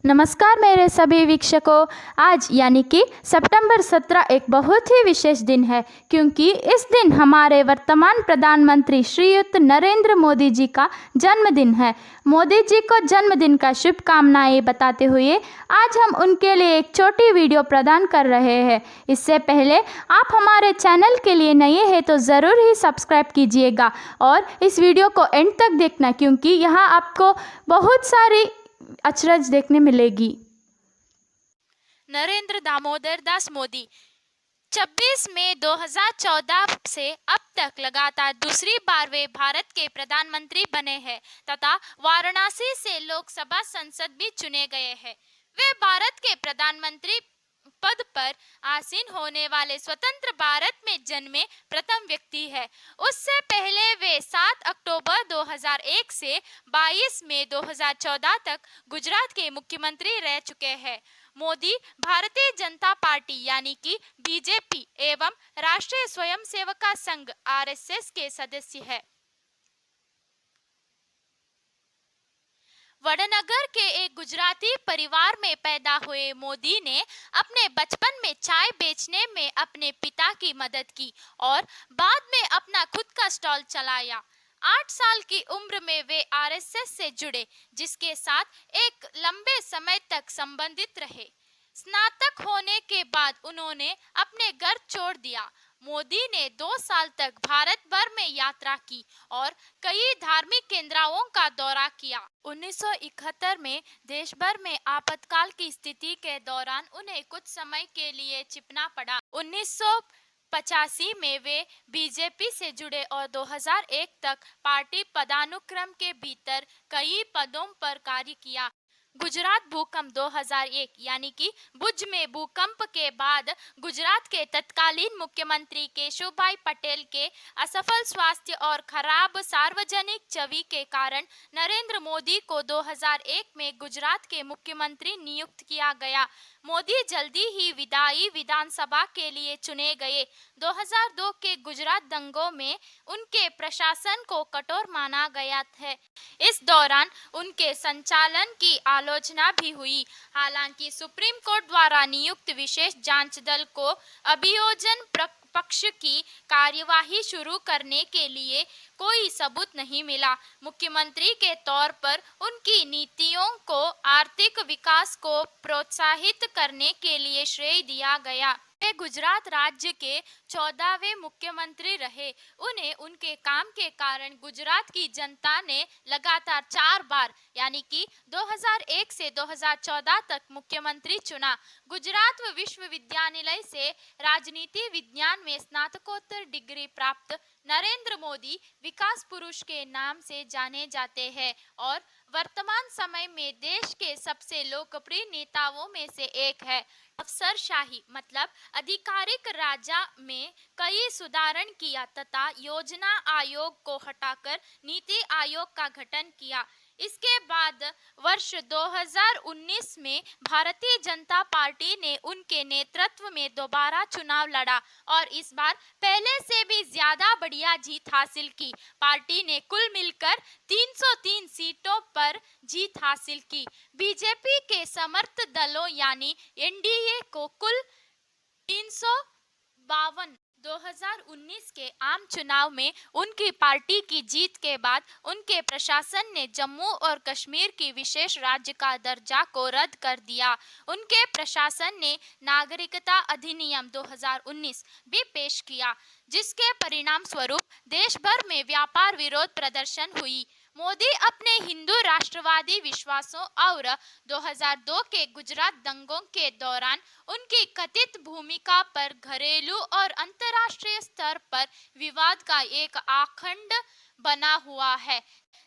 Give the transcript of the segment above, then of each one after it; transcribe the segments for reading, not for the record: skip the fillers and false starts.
नमस्कार मेरे सभी वीक्षकों। आज यानी कि सितंबर 17 एक बहुत ही विशेष दिन है, क्योंकि इस दिन हमारे वर्तमान प्रधानमंत्री श्रीयुत नरेंद्र मोदी जी का जन्मदिन है। मोदी जी को जन्मदिन का शुभकामनाएं बताते हुए आज हम उनके लिए एक छोटी वीडियो प्रदान कर रहे हैं। इससे पहले आप हमारे चैनल के लिए नए हैं तो ज़रूर ही सब्सक्राइब कीजिएगा और इस वीडियो को एंड तक देखना, क्योंकि यहाँ आपको बहुत सारी अचरज देखने मिलेगी। नरेंद्र दामोदर दास मोदी 26 मई 2014 से अब तक लगातार दूसरी बार वे भारत के प्रधानमंत्री बने हैं तथा वाराणसी से लोकसभा संसद भी चुने गए हैं। वे भारत के प्रधानमंत्री पद पर आसीन होने वाले स्वतंत्र भारत में जन्मे प्रथम व्यक्ति है। उससे पहले वे 7 अक्टूबर 2001 से 22 मई 2014 तक गुजरात के मुख्यमंत्री रह चुके हैं। मोदी भारतीय जनता पार्टी यानी कि बीजेपी एवं राष्ट्रीय स्वयंसेवक संघ आरएसएस के सदस्य है। वडनगर के एक गुजराती परिवार में पैदा हुए मोदी ने अपने बचपन में चाय बेचने में अपने पिता की मदद की और बाद में अपना खुद का स्टॉल चलाया। 8 साल की उम्र में वे आरएसएस से जुड़े, जिसके साथ एक लंबे समय तक संबंधित रहे। स्नातक होने के बाद उन्होंने अपने घर छोड़ दिया। मोदी ने 2 साल तक भारत भर में यात्रा की और कई धार्मिक केंद्रों का दौरा किया। 1971 में देश भर में आपातकाल की स्थिति के दौरान उन्हें कुछ समय के लिए छिपना पड़ा। 1985 में वे बीजेपी से जुड़े और 2001 तक पार्टी पदानुक्रम के भीतर कई पदों पर कार्य किया। गुजरात भूकंप 2001 यानी कि भुज में भूकंप के बाद गुजरात के तत्कालीन मुख्यमंत्री केशुभाई पटेल के असफल स्वास्थ्य और खराब सार्वजनिक छवि के कारण नरेंद्र मोदी को 2001 में गुजरात के मुख्यमंत्री नियुक्त किया गया। मोदी जल्दी ही विधायी विधानसभा के लिए चुने गए। 2002 के गुजरात दंगों में उनके प्रशासन को कठोर माना गया है। इस दौरान उनके संचालन की आलोचना भी हुई। हालांकि सुप्रीम कोर्ट द्वारा नियुक्त विशेष जांच दल को अभियोजन पक्ष की कार्यवाही शुरू करने के लिए कोई सबूत नहीं मिला। मुख्यमंत्री के तौर पर उनकी नीतियों को आर्थिक विकास को प्रोत्साहित करने के लिए श्रेय दिया गया। वे गुजरात राज्य के 14वें मुख्यमंत्री रहे। उन्हें उनके काम के कारण गुजरात की जनता ने लगातार 4 बार यानी कि 2001 से 2014 तक मुख्यमंत्री चुना। गुजरात विश्वविद्यालय से राजनीति विज्ञान में स्नातकोत्तर डिग्री प्राप्त नरेंद्र मोदी विकास पुरुष के नाम से जाने जाते हैं और वर्तमान समय में देश के सबसे लोकप्रिय नेताओं में से एक है। अफसरशाही मतलब आधिकारिक राजा में कई सुधारण किया तथा योजना आयोग को हटाकर नीति आयोग का गठन किया। इसके बाद वर्ष 2019 में भारतीय जनता पार्टी ने उनके नेतृत्व में दोबारा चुनाव लड़ा और इस बार पहले से भी ज्यादा बढ़िया जीत हासिल की। पार्टी ने कुल मिलकर 303 सीटों पर जीत हासिल की। बीजेपी के समर्थ दलों यानी एनडीए को कुल 352 2019 के आम चुनाव में उनकी पार्टी की जीत के बाद उनके प्रशासन ने जम्मू और कश्मीर की विशेष राज्य का दर्जा को रद्द कर दिया। उनके प्रशासन ने नागरिकता अधिनियम 2019 भी पेश किया, जिसके परिणाम स्वरूप देश भर में व्यापार विरोध प्रदर्शन हुई। मोदी अपने हिंदू राष्ट्रवादी विश्वासों और 2002 के गुजरात दंगों के दौरान उनकी कथित भूमिका पर घरेलू और अंतर्राष्ट्रीय स्तर पर विवाद का एक आखंड बना हुआ है,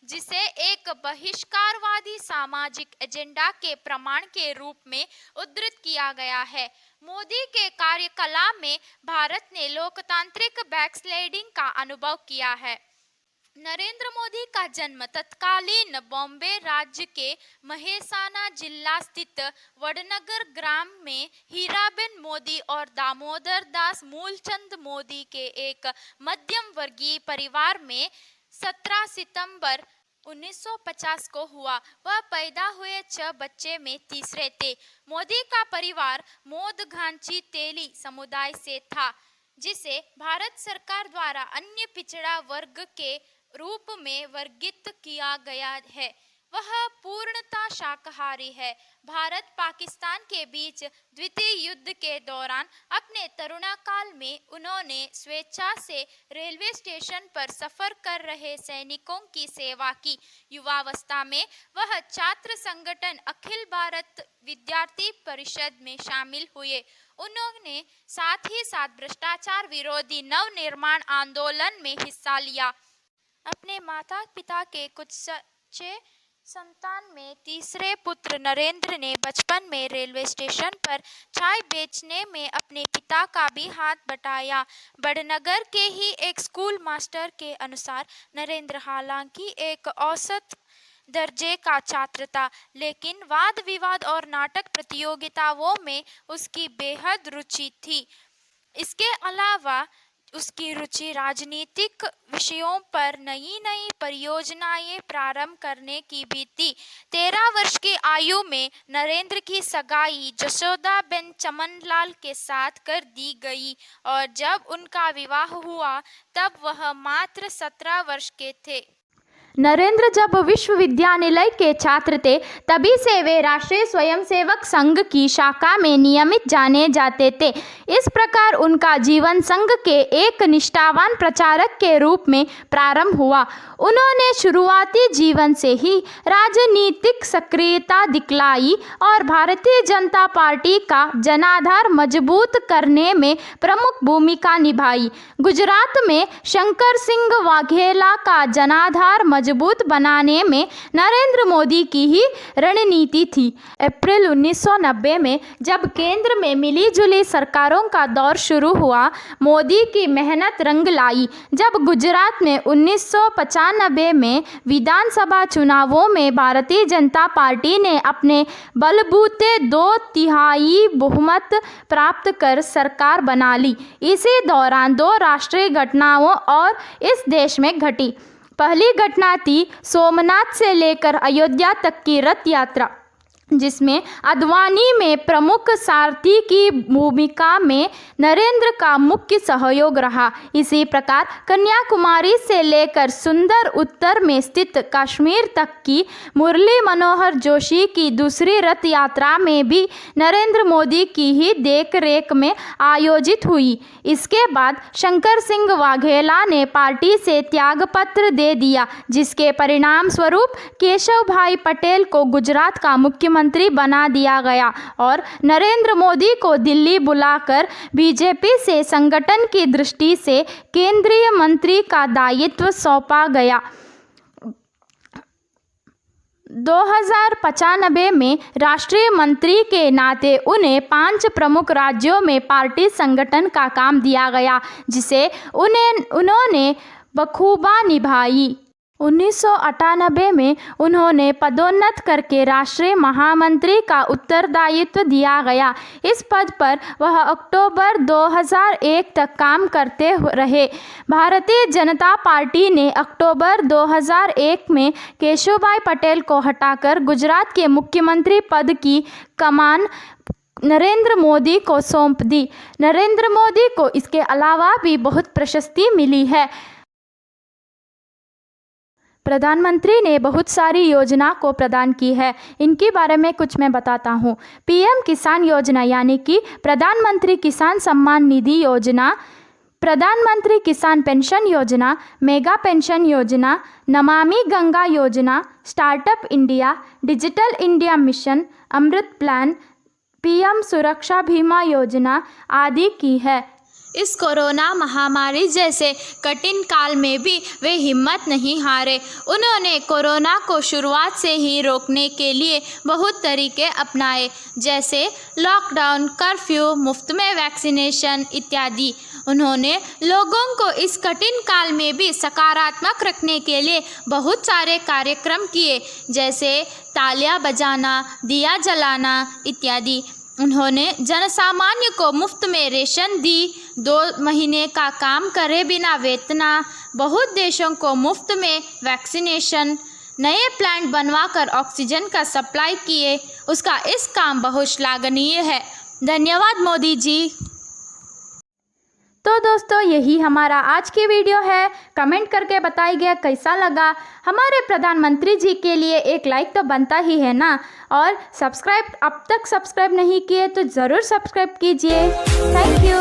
जिसे एक बहिष्कारवादी सामाजिक एजेंडा के प्रमाण के रूप में उद्धृत किया गया है। मोदी के कार्यकाल में भारत ने लोकतांत्रिक बैकस्लाइडिंग का अनुभव किया है। नरेंद्र मोदी का जन्म तत्कालीन बॉम्बे राज्य के महेसाना जिला स्थित वडनगर ग्राम में हीराबेन मोदी और दामोदर दास मूलचंद मोदी के एक मध्यम वर्गीय परिवार में 17 सितंबर 1950 को हुआ। वह पैदा हुए 6 बच्चे में तीसरे थे। मोदी का परिवार मोदघांची तेली समुदाय से था, जिसे भारत सरकार द्वारा अन्य पिछड़ा वर्ग के रूप में वर्गीकृत किया गया है। वह पूर्णतः शाकाहारी है। भारत पाकिस्तान के बीच द्वितीय युद्ध के दौरान अपने तरुणाकाल में उन्होंने स्वेच्छा से रेलवे स्टेशन पर सफर कर रहे सैनिकों की सेवा की। युवावस्था में वह छात्र संगठन अखिल भारत विद्यार्थी परिषद में शामिल हुए। उन्होंने साथ ही साथ भ्रष्टाचार विरोधी नवनिर्माण आंदोलन में हिस्सा लिया। अपने माता पिता के कुछ सच्चे संतान में तीसरे पुत्र नरेंद्र ने बचपन में रेलवे स्टेशन पर चाय बेचने में अपने पिता का भी हाथ बटाया। बड़नगर के ही एक स्कूल मास्टर के अनुसार नरेंद्र हालांकि एक औसत दर्जे का छात्र था, लेकिन वाद विवाद और नाटक प्रतियोगिताओं में उसकी बेहद रुचि थी। इसके अलावा उसकी रुचि राजनीतिक विषयों पर नई नई परियोजनाएं प्रारंभ करने की भी थी। 13 वर्ष की आयु में नरेंद्र की सगाई जसोदाबेन चमनलाल के साथ कर दी गई और जब उनका विवाह हुआ तब वह मात्र 17 वर्ष के थे। नरेंद्र जब विश्वविद्यालय के छात्र थे तभी से वे राष्ट्रीय स्वयंसेवक संघ की शाखा में नियमित जाने जाते थे। इस प्रकार उनका जीवन संघ के एक निष्ठावान प्रचारक के रूप में प्रारंभ हुआ। उन्होंने शुरुआती जीवन से ही राजनीतिक सक्रियता दिखलाई और भारतीय जनता पार्टी का जनाधार मजबूत करने में प्रमुख भूमिका निभाई। गुजरात में शंकर सिंह वाघेला का जनाधार मजबूत बनाने में नरेंद्र मोदी की ही रणनीति थी। अप्रैल 1990 में जब केंद्र में मिलीजुली सरकारों का दौर शुरू हुआ, मोदी की मेहनत रंग लाई। जब गुजरात में 1995 में विधानसभा चुनावों में भारतीय जनता पार्टी ने अपने बलबूते 2/3 बहुमत प्राप्त कर सरकार बना ली। इसी दौरान 2 राष्ट्रीय घटनाओं और इस देश में घटी। पहली घटना थी सोमनाथ से लेकर अयोध्या तक की रथ यात्रा, जिसमें अद्वानी में प्रमुख सारथी की भूमिका में नरेंद्र का मुख्य सहयोग रहा। इसी प्रकार कन्याकुमारी से लेकर सुंदर उत्तर में स्थित कश्मीर तक की मुरली मनोहर जोशी की दूसरी रथ यात्रा में भी नरेंद्र मोदी की ही देखरेख में आयोजित हुई। इसके बाद शंकर सिंह वाघेला ने पार्टी से त्यागपत्र दे दिया, जिसके परिणाम स्वरूप केशव भाई पटेल को गुजरात का मुख्यमंत्री बना दिया गया और नरेंद्र मोदी को दिल्ली बुलाकर बीजेपी से संगठन की दृष्टि से केंद्रीय मंत्री का दायित्व सौंपा गया। 2095 में राष्ट्रीय मंत्री के नाते उन्हें 5 प्रमुख राज्यों में पार्टी संगठन का काम दिया गया, जिसे उन्होंने बखूबा निभाई। 1998 में उन्होंने पदोन्नत करके राष्ट्रीय महामंत्री का उत्तरदायित्व दिया गया। इस पद पर वह अक्टूबर 2001 तक काम करते रहे। भारतीय जनता पार्टी ने अक्टूबर 2001 में केशुभाई पटेल को हटाकर गुजरात के मुख्यमंत्री पद की कमान नरेंद्र मोदी को सौंप दी। नरेंद्र मोदी को इसके अलावा भी बहुत प्रशस्ति मिली है। प्रधानमंत्री ने बहुत सारी योजना को प्रदान की है। इनके बारे में कुछ मैं बताता हूँ। पीएम किसान योजना यानी कि प्रधानमंत्री किसान सम्मान निधि योजना, प्रधानमंत्री किसान पेंशन योजना, मेगा पेंशन योजना, Namami Ganga Yojana, startup India, digital India mission, Amrit plan, PM Suraksha Bima योजना आदि की है। इस कोरोना महामारी जैसे कठिन काल में भी वे हिम्मत नहीं हारे। उन्होंने कोरोना को शुरुआत से ही रोकने के लिए बहुत तरीके अपनाए, जैसे लॉकडाउन, कर्फ्यू, मुफ्त में वैक्सीनेशन इत्यादि। उन्होंने लोगों को इस कठिन काल में भी सकारात्मक रखने के लिए बहुत सारे कार्यक्रम किए, जैसे तालियां बजाना, दिया जलाना इत्यादि। उन्होंने जनसामान्य को मुफ्त में रेशन दी, 2 महीने का काम करे बिना वेतना, बहुत देशों को मुफ्त में वैक्सीनेशन, नए प्लांट बनवाकर ऑक्सीजन का सप्लाई किए, उसका इस काम बहुत श्लाघनीय है। धन्यवाद मोदी जी। तो दोस्तों यही हमारा आज की वीडियो है। कमेंट करके बताइए कैसा लगा। हमारे प्रधानमंत्री जी के लिए एक लाइक तो बनता ही है ना, और सब्सक्राइब अब तक सब्सक्राइब नहीं किए तो ज़रूर सब्सक्राइब कीजिए। Thank you.